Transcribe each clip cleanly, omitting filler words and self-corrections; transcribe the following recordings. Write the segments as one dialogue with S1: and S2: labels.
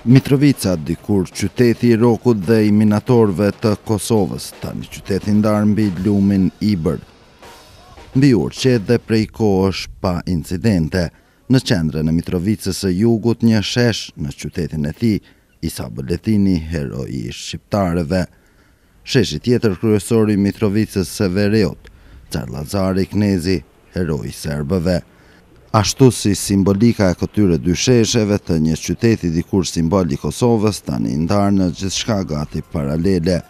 S1: Mitrovica, dikur qyteti i rokut dhe i minatorëve të Kosovës, tani qyteti ndarë mbi lumin Ibër. Mbi Urqet dhe prej kohësh pa incidente. Në qendrën e Mitrovicës së Jugut një shesh në qytetin e tij, Isa Boletini, heroi i shqiptarëve. Sheshi tjetër kryesori i Mitrovicës së Veriut, Xar Lazari Knezi, heroi i serbëve. Ashtu si simbolika e këtyre dy shesheve të një qyteti dikur simbol i Kosovës, tani ndarë në gjithçka gati paralele.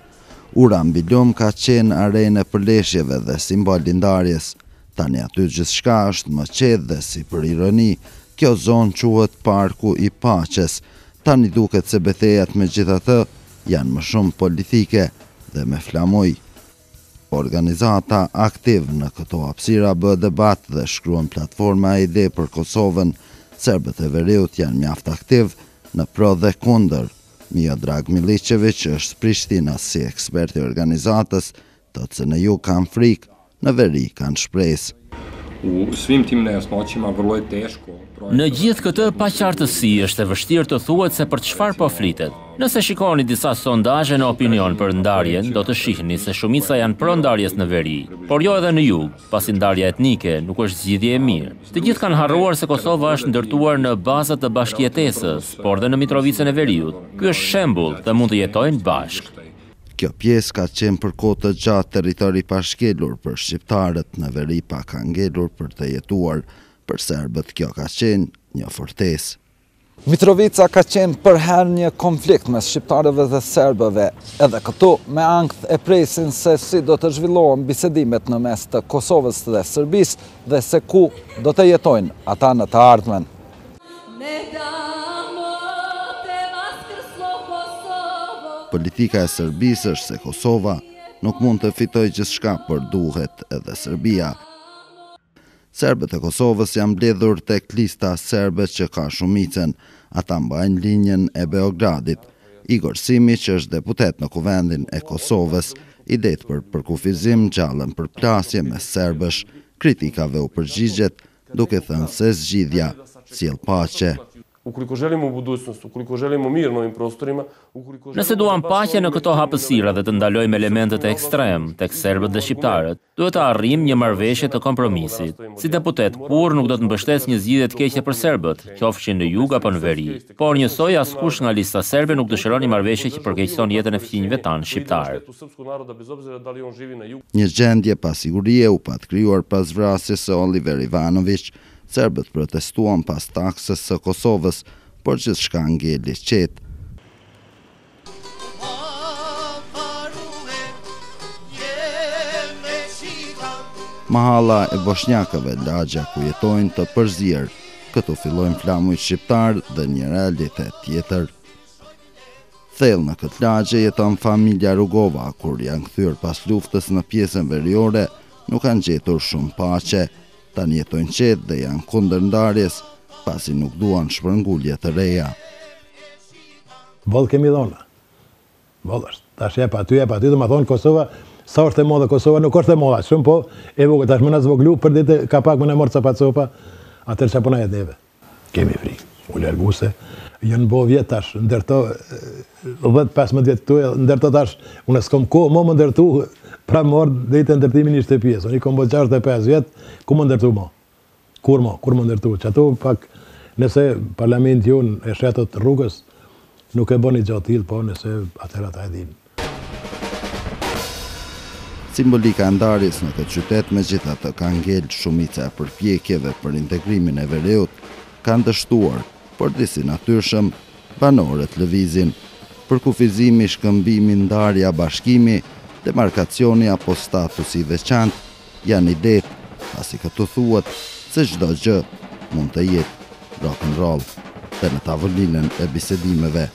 S1: Ura mbi lum ka qenë arenë e përleshjeve dhe simbol i ndarjes. Tani aty gjithçka është më qetë dhe si për ironi, kjo zonë quhet Parku i Paqes. Tani duket se betejat megjithatë janë më shumë politike dhe me flamuj. Organizata aktiv në këto hapësira bë debat dhe shkruan platforma e ide për Kosovën. Serbët e Veriut janë mjaft aktiv në pro dhe kundër. Miodrag Milicevic është Prishtina si ekspert i organizatës, thotë se në jug kanë frikë, në veri kanë shpresë.
S2: Në gjithë këtë paqartësi është e vështirë të thuhet se për çfarë po flitet. Nëse shikoni disa sondazhe në opinion për ndarjen, do të shihni se shumica janë pro ndarjes në veri, por jo edhe në jug, pasi ndarja etnike nuk është zgjidhje e mirë. Të gjithë kanë harruar se Kosova është ndërtuar në baza të bashkëjetesës, por dhe në Mitrovicën e Veriut. Ky është shembull të mund të jetojnë bashkë.
S1: Kjo pjesë ka qenë për kohë të gjatë territori pa shkelur për shqiptarët, në veri pa ka ngelur për të jetuar. Për serbët kjo ka qenë një fortesë.
S3: Mitrovica ka qenë për herë një konflikt mes shqiptarëve dhe serbëve. Edhe këtu me ankth e presin se si do të zhvillohen bisedimet në mes të Kosovës dhe Serbisë dhe se ku do të jetojnë ata në të ardhmen.
S1: Politika e Serbisë është se Kosova nuk mund të fitojë gjithçka, por duhet edhe Serbia. Serbët e Kosovës janë mbledhur tek lista serbe që ka shumicën. Ata mbajnë linjën e Beogradit. Igor Simić është deputet në Kuvendin e Kosovës. Idetë për përkufizim gjallën përplasje me serbësh. Kritikave u përgjigjet duke thënë se zgjidhja sjell paqe.
S2: Nëse duam paqe në këto hapësira dhe të ndalojmë elementet e ekstrem tek serbët dhe shqiptarët, duhet të arrijmë një marrëveshje të kompromisit. Si deputet, kur nuk do të mbështes një zgjidhje të keqe për serbët, qofshin në jug apo në veri. Por njësoj askush nga lista serbe nuk dëshiron një marrëveshje që përkeqëson jetën e fëmijëve tanë shqiptar.
S1: Një gjendje pasigurie u pat krijuar pas vrasjes së Oliver Ivanović. Serbët protestuan pas taksës së Kosovës, por gjithçka ngeli qetë. Mahalla e bosnjakëve, lagja ku jetojnë të përzier. Këtu fillojnë flamujt shqiptar dhe një realitet tjetër. Thellë në këtë lagje jeton familja Rugova, kur janë kthyer pas luftës në pjesën veriore, nuk kanë gjetur shumë paqe. Tani jetojnë qetë dhe janë kundër ndarjes, pasi nuk duan shpërngulje të reja.
S4: Boll kemi dhona. Boll është. Tash jep aty, do më thonë Kosova, sa është e madhe Kosova, nuk është e madhe, shumë po, e vogël, tash më na zvoglu, për ditë ka pak më në morë capat sopa, atër që puna jetë neve. Kemi frikë, u larguse, janë bo vjetë tash, ndërto, 10-15 vjetë këtu, ndërto tash, unë s'kom kohë, më ndërtu, pra morë dhe i të ndërtimin një shtëpjes. Unë i kom bo 65 vjetë, ku më ndërtu mo? Kur më ndërtu? Që ato pak, nëse parlament jonë e shetët rrugës, nuk e bo një gjatë tilë, po nëse atër ata e din.
S1: Simbolika ndarjes në këtë qytet megjithatë ka ngel shumica e përpjekjeve për integrimin e Veriut, kanë dështuar, por disi natyrshëm, banorët lëvizin. Përkufizimi, shkëmbimi, ndarja, bashkimi, demarkacioni apo statusi veçantë janë idetë, pasi këtu thuhet se çdo gjë mund të jetë rock and roll. Dhe në tavolinën e bisedimeve,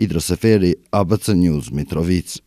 S1: Idro Seferi, ABC News, Mitrovic.